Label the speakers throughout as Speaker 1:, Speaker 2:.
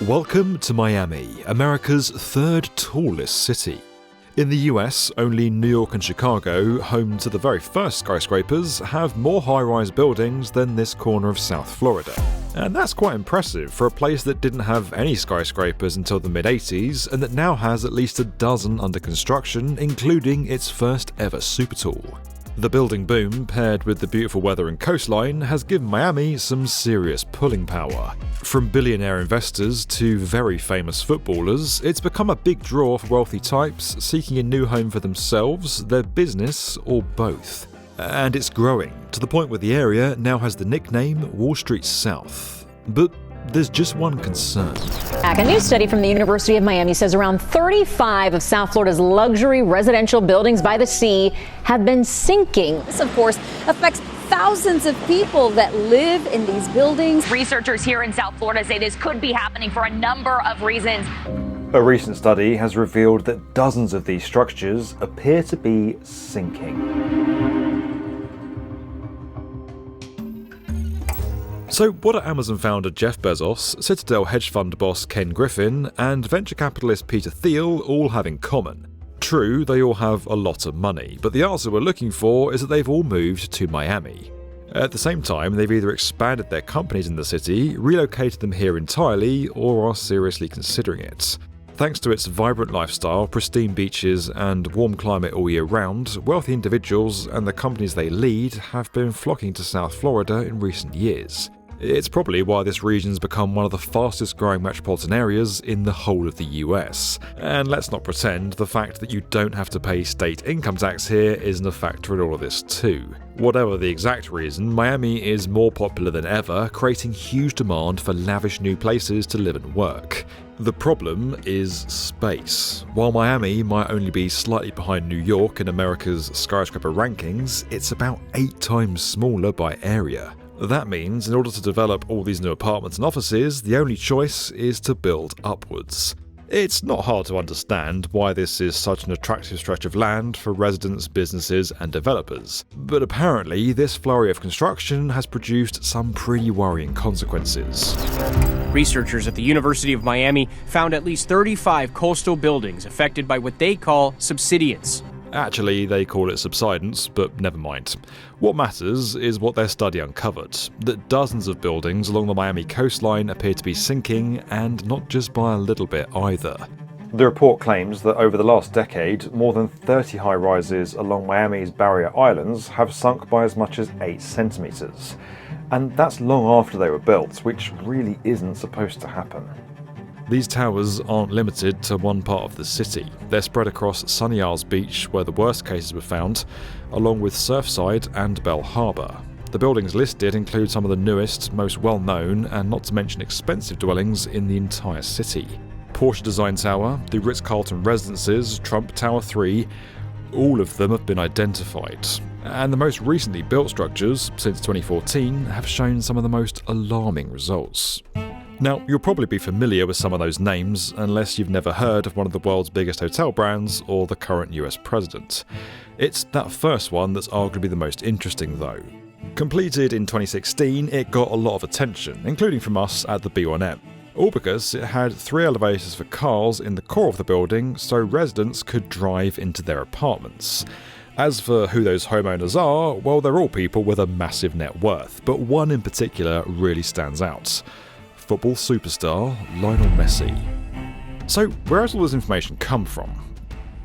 Speaker 1: Welcome to Miami, America's third tallest city. In the US, only New York and Chicago, home to the very first skyscrapers, have more high-rise buildings than this corner of South Florida. And that's quite impressive for a place that didn't have any skyscrapers until the mid-80s and that now has at least a dozen under construction, including its first ever super tall. The building boom, paired with the beautiful weather and coastline, has given Miami some serious pulling power. From billionaire investors to very famous footballers, it's become a big draw for wealthy types seeking a new home for themselves, their business, or both. And it's growing, to the point where the area now has the nickname Wall Street South. But there's just one concern.
Speaker 2: A new study from the University of Miami says around 35 of South Florida's luxury residential buildings by the sea have been sinking.
Speaker 3: This, of course, affects thousands of people that live in these buildings.
Speaker 4: Researchers here in South Florida say this could be happening for a number of reasons.
Speaker 5: A recent study has revealed that dozens of these structures appear to be sinking.
Speaker 1: So what are Amazon founder Jeff Bezos, Citadel hedge fund boss Ken Griffin, and venture capitalist Peter Thiel all have in common? True, they all have a lot of money, but the answer we're looking for is that they've all moved to Miami. At the same time, they've either expanded their companies in the city, relocated them here entirely, or are seriously considering it. Thanks to its vibrant lifestyle, pristine beaches, and warm climate all year round, wealthy individuals and the companies they lead have been flocking to South Florida in recent years. It's probably why this region's become one of the fastest growing metropolitan areas in the whole of the US. And let's not pretend the fact that you don't have to pay state income tax here isn't a factor in all of this too. Whatever the exact reason, Miami is more popular than ever, creating huge demand for lavish new places to live and work. The problem is space. While Miami might only be slightly behind New York in America's skyscraper rankings, it's about 8 times smaller by area. That means in order to develop all these new apartments and offices, the only choice is to build upwards. It's not hard to understand why this is such an attractive stretch of land for residents, businesses, and developers. But apparently, this flurry of construction has produced some pretty worrying consequences.
Speaker 6: Researchers at the University of Miami found at least 35 coastal buildings affected by what they call subsidence.
Speaker 1: Actually, they call it subsidence, but never mind. What matters is what their study uncovered, that dozens of buildings along the Miami coastline appear to be sinking, and not just by a little bit either.
Speaker 5: The report claims that over the last decade, more than 30 high-rises along Miami's barrier islands have sunk by as much as 8 centimetres. And that's long after they were built, which really isn't supposed to happen.
Speaker 1: These towers aren't limited to one part of the city. They're spread across Sunny Isles Beach, where the worst cases were found, along with Surfside and Bell Harbour. The buildings listed include some of the newest, most well-known, and not to mention expensive dwellings in the entire city. Porsche Design Tower, the Ritz-Carlton Residences, Trump Tower 3, all of them have been identified. And the most recently built structures, since 2014, have shown some of the most alarming results. Now, you'll probably be familiar with some of those names, unless you've never heard of one of the world's biggest hotel brands or the current US president. It's that first one that's arguably the most interesting though. Completed in 2016, it got a lot of attention, including from us at the B1M. All because it had 3 elevators for cars in the core of the building so residents could drive into their apartments. As for who those homeowners are, well, they're all people with a massive net worth, but one in particular really stands out. Football superstar Lionel Messi. So where has all this information come from?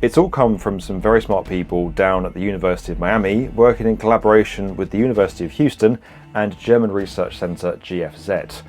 Speaker 5: It's all come from some very smart people down at the University of Miami, working in collaboration with the University of Houston and German research centre GFZ.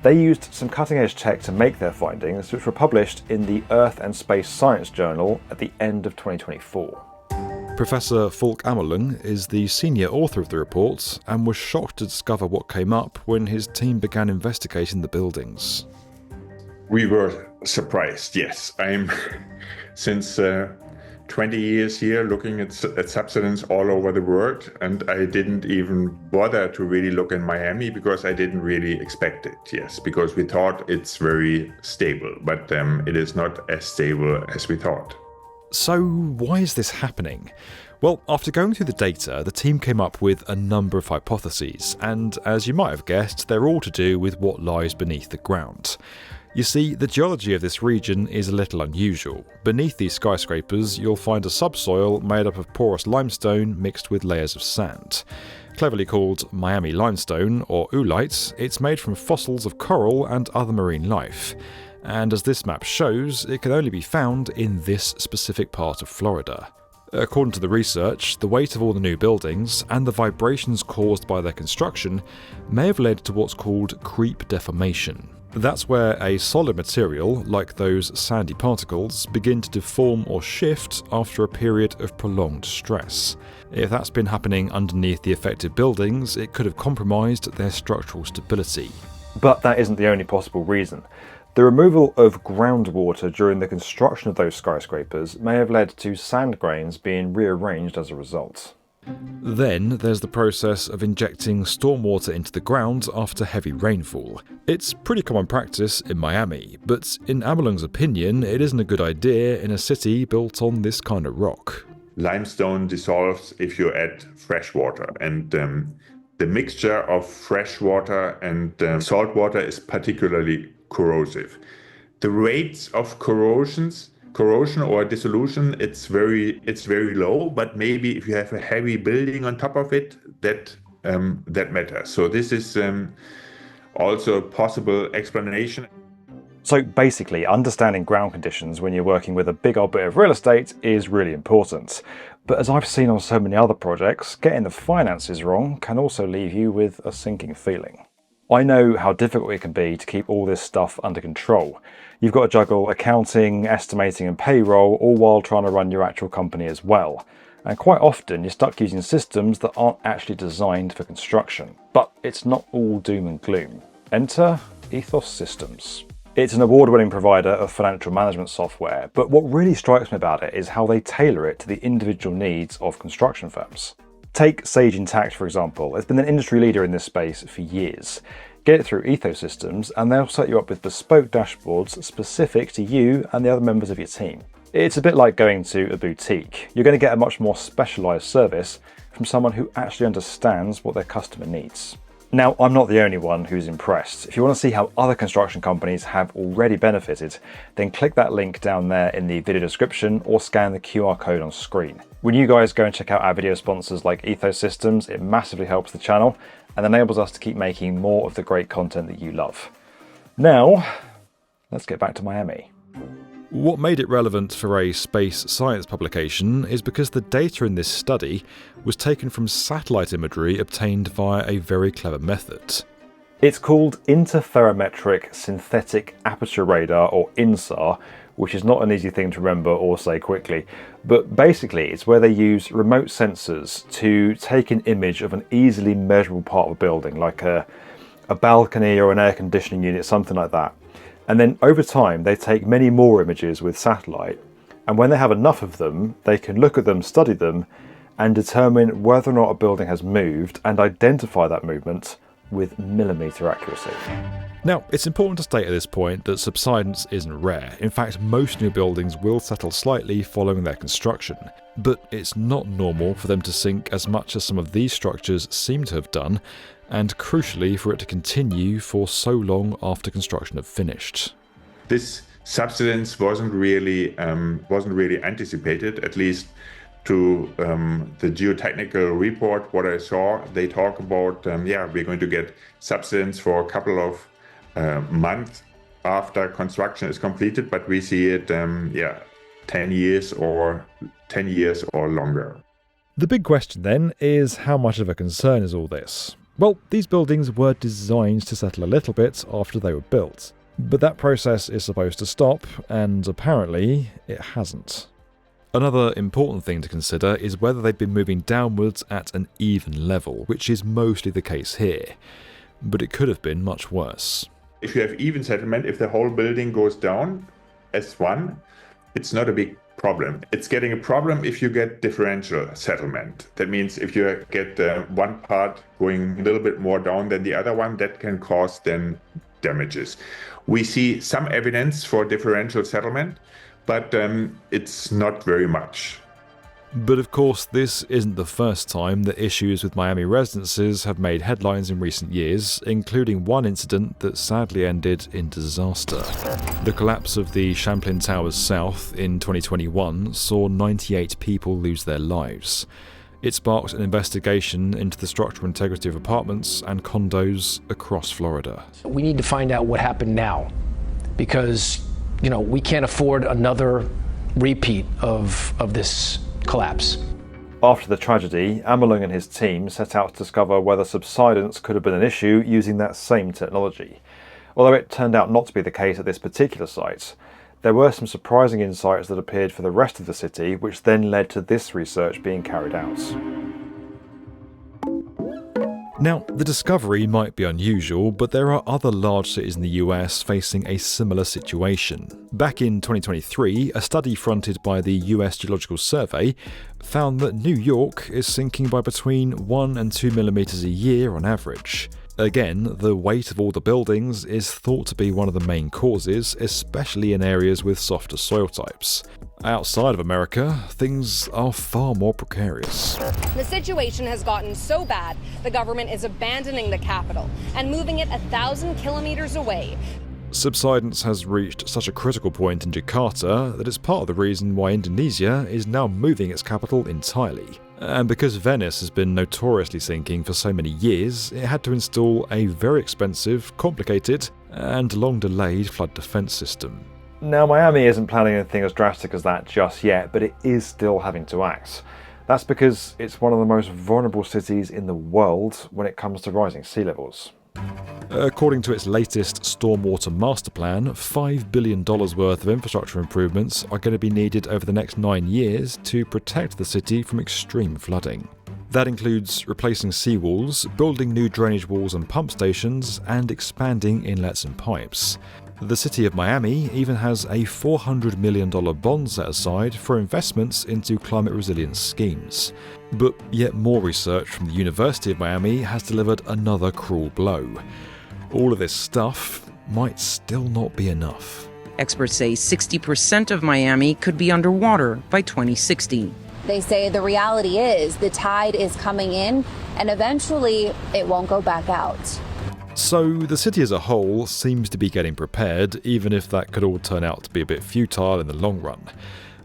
Speaker 5: They used some cutting-edge tech to make their findings, which were published in the Earth and Space Science Journal at the end of 2024.
Speaker 1: Professor Falk Amerlung is the senior author of the report and was shocked to discover what came up when his team began investigating the buildings.
Speaker 7: We were surprised, yes. I'm since 20 years here looking at subsidence all over the world, and I didn't even bother to really look in Miami because I didn't really expect it, yes, because we thought it's very stable, but it is not as stable as we thought.
Speaker 1: So why is this happening? Well, after going through the data, the team came up with a number of hypotheses, and as you might have guessed, they're all to do with what lies beneath the ground. You see, the geology of this region is a little unusual. Beneath these skyscrapers, you'll find a subsoil made up of porous limestone mixed with layers of sand. Cleverly called Miami limestone, or oolite, it's made from fossils of coral and other marine life. And as this map shows, it can only be found in this specific part of Florida. According to the research, the weight of all the new buildings and the vibrations caused by their construction may have led to what's called creep deformation. That's where a solid material, like those sandy particles, begin to deform or shift after a period of prolonged stress. If that's been happening underneath the affected buildings, it could have compromised their structural stability.
Speaker 5: But that isn't the only possible reason. The removal of groundwater during the construction of those skyscrapers may have led to sand grains being rearranged as a result.
Speaker 1: Then there's the process of injecting stormwater into the ground after heavy rainfall. It's pretty common practice in Miami, but in Amelung's opinion, it isn't a good idea in a city built on this kind of rock.
Speaker 7: Limestone dissolves if you add fresh water, and the mixture of fresh water and salt water is particularly corrosive. The rates of corrosion or dissolution, it's very low, but maybe if you have a heavy building on top of it, that matters. So this is also a possible explanation.
Speaker 5: So basically, understanding ground conditions when you're working with a big old bit of real estate is really important. But as I've seen on so many other projects, getting the finances wrong can also leave you with a sinking feeling. I know how difficult it can be to keep all this stuff under control. You've got to juggle accounting, estimating and payroll, all while trying to run your actual company as well. And quite often you're stuck using systems that aren't actually designed for construction. But it's not all doom and gloom. Enter ETHOSystems. It's an award-winning provider of financial management software, but what really strikes me about it is how they tailor it to the individual needs of construction firms. Take Sage Intacct, for example. It's been an industry leader in this space for years. Get it through ETHOSystems and they'll set you up with bespoke dashboards specific to you and the other members of your team. It's a bit like going to a boutique. You're going to get a much more specialised service from someone who actually understands what their customer needs. Now, I'm not the only one who's impressed. If you want to see how other construction companies have already benefited, then click that link down there in the video description or scan the QR code on screen. When you guys go and check out our video sponsors like ETHOSystems, it massively helps the channel and enables us to keep making more of the great content that you love. Now, let's get back to Miami.
Speaker 1: What made it relevant for a space science publication is because the data in this study was taken from satellite imagery obtained via a very clever method.
Speaker 5: It's called Interferometric Synthetic Aperture Radar, or INSAR, which is not an easy thing to remember or say quickly. But basically, it's where they use remote sensors to take an image of an easily measurable part of a building, like a balcony or an air conditioning unit, something like that. And then over time, they take many more images with satellite. And when they have enough of them, they can look at them, study them, and determine whether or not a building has moved and identify that movement with millimetre accuracy.
Speaker 1: Now, it's important to state at this point that subsidence isn't rare. In fact, most new buildings will settle slightly following their construction. But it's not normal for them to sink as much as some of these structures seem to have done, and crucially for it to continue for so long after construction had finished.
Speaker 7: This subsidence wasn't really anticipated, at least to the geotechnical report. What I saw, they talk about we're going to get subsidence for a couple of months after construction is completed, but we see it 10 years or longer.
Speaker 1: The big question then is, how much of a concern is all this? Well, these buildings were designed to settle a little bit after they were built, but that process is supposed to stop, and apparently it hasn't. Another important thing to consider is whether they've been moving downwards at an even level, which is mostly the case here, but it could have been much worse.
Speaker 7: If you have even settlement, if the whole building goes down as one, it's not a big problem. It's getting a problem if you get differential settlement. That means if you get one part going a little bit more down than the other one, that can cause then damages. We see some evidence for differential settlement, but it's not very much.
Speaker 1: But of course, this isn't the first time that issues with Miami residences have made headlines in recent years, including one incident that sadly ended in disaster. The collapse of the Champlain Towers South in 2021 saw 98 people lose their lives. It sparked an investigation into the structural integrity of apartments and condos across Florida.
Speaker 8: We need to find out what happened now, because, we can't afford another repeat of this collapse.
Speaker 5: After the tragedy, Amelung and his team set out to discover whether subsidence could have been an issue using that same technology. Although it turned out not to be the case at this particular site, there were some surprising insights that appeared for the rest of the city, which then led to this research being carried out.
Speaker 1: Now, the discovery might be unusual, but there are other large cities in the US facing a similar situation. Back in 2023, a study fronted by the US Geological Survey found that New York is sinking by between 1 and 2 millimeters a year on average. Again, the weight of all the buildings is thought to be one of the main causes, especially in areas with softer soil types. Outside of America, things are far more precarious.
Speaker 9: The situation has gotten so bad, the government is abandoning the capital and moving it 1,000 kilometers away.
Speaker 1: Subsidence has reached such a critical point in Jakarta that it's part of the reason why Indonesia is now moving its capital entirely. And because Venice has been notoriously sinking for so many years, it had to install a very expensive, complicated, and long-delayed flood defense system.
Speaker 5: Now, Miami isn't planning anything as drastic as that just yet, but it is still having to act. That's because it's one of the most vulnerable cities in the world when it comes to rising sea levels.
Speaker 1: According to its latest stormwater master plan, $5 billion worth of infrastructure improvements are going to be needed over the next 9 years to protect the city from extreme flooding. That includes replacing seawalls, building new drainage walls and pump stations, and expanding inlets and pipes. The city of Miami even has a $400 million bond set aside for investments into climate resilience schemes. But yet more research from the University of Miami has delivered another cruel blow. All of this stuff might still not be enough.
Speaker 10: Experts say 60% of Miami could be underwater by 2060.
Speaker 3: They say the reality is the tide is coming in and eventually it won't go back out.
Speaker 1: So the city as a whole seems to be getting prepared, even if that could all turn out to be a bit futile in the long run.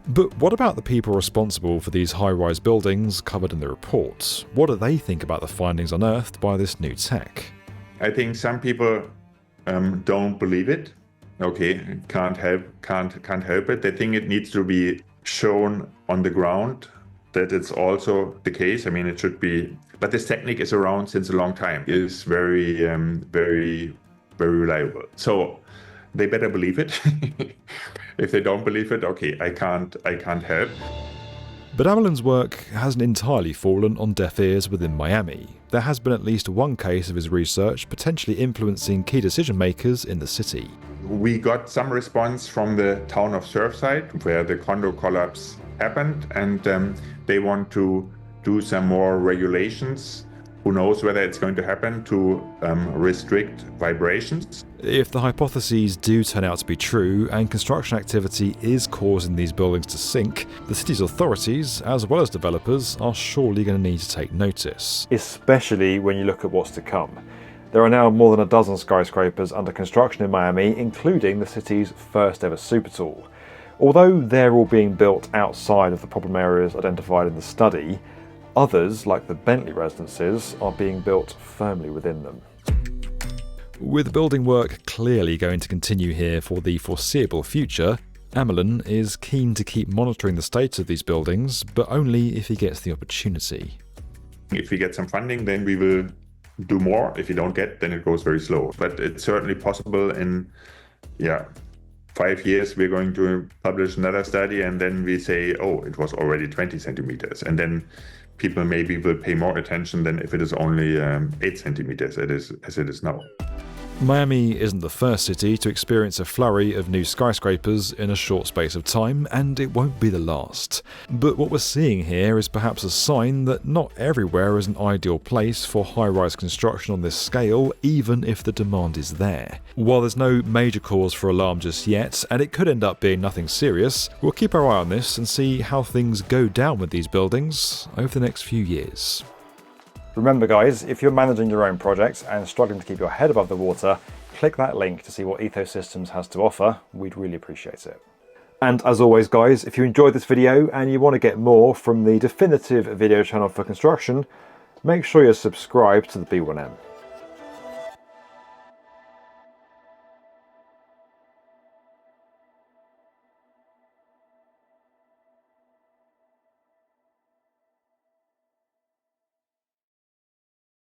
Speaker 1: But what about the people responsible for these high-rise buildings covered in the report? What do they think about the findings unearthed by this new tech?
Speaker 7: I think some people don't believe it. Okay, can't help it. They think it needs to be shown on the ground that it's also the case. I mean, it should be, but this technique is around since a long time. It is very, very reliable. So they better believe it. If they don't believe it, okay, I can't help.
Speaker 1: But Amelung's work hasn't entirely fallen on deaf ears within Miami. There has been at least one case of his research potentially influencing key decision makers in the city.
Speaker 7: We got some response from the town of Surfside, where the condo collapse happened, and they want to do some more regulations. Who knows whether it's going to happen, to restrict vibrations.
Speaker 1: If the hypotheses do turn out to be true and construction activity is causing these buildings to sink, the city's authorities, as well as developers, are surely going to need to take notice.
Speaker 5: Especially when you look at what's to come. There are now more than a dozen skyscrapers under construction in Miami, including the city's first ever super tall. Although they're all being built outside of the problem areas identified in the study, others, like the Bentley residences, are being built firmly within them.
Speaker 1: With building work clearly going to continue here for the foreseeable future, Amelung is keen to keep monitoring the state of these buildings, but only if he gets the opportunity.
Speaker 7: If we get some funding, then we will do more. If you don't get, then it goes very slow. But it's certainly possible in 5 years we're going to publish another study, and then we say, oh, it was already 20 centimeters. And then people maybe will pay more attention than if it is only 8 centimeters as it is now.
Speaker 1: Miami isn't the first city to experience a flurry of new skyscrapers in a short space of time, and it won't be the last. But what we're seeing here is perhaps a sign that not everywhere is an ideal place for high-rise construction on this scale, even if the demand is there. While there's no major cause for alarm just yet, and it could end up being nothing serious, we'll keep our eye on this and see how things go down with these buildings over the next few years.
Speaker 5: Remember guys, if you're managing your own projects and struggling to keep your head above the water, click that link to see what ETHOSystems has to offer. We'd really appreciate it. And as always guys, if you enjoyed this video and you want to get more from the definitive video channel for construction, make sure you're subscribed to the B1M.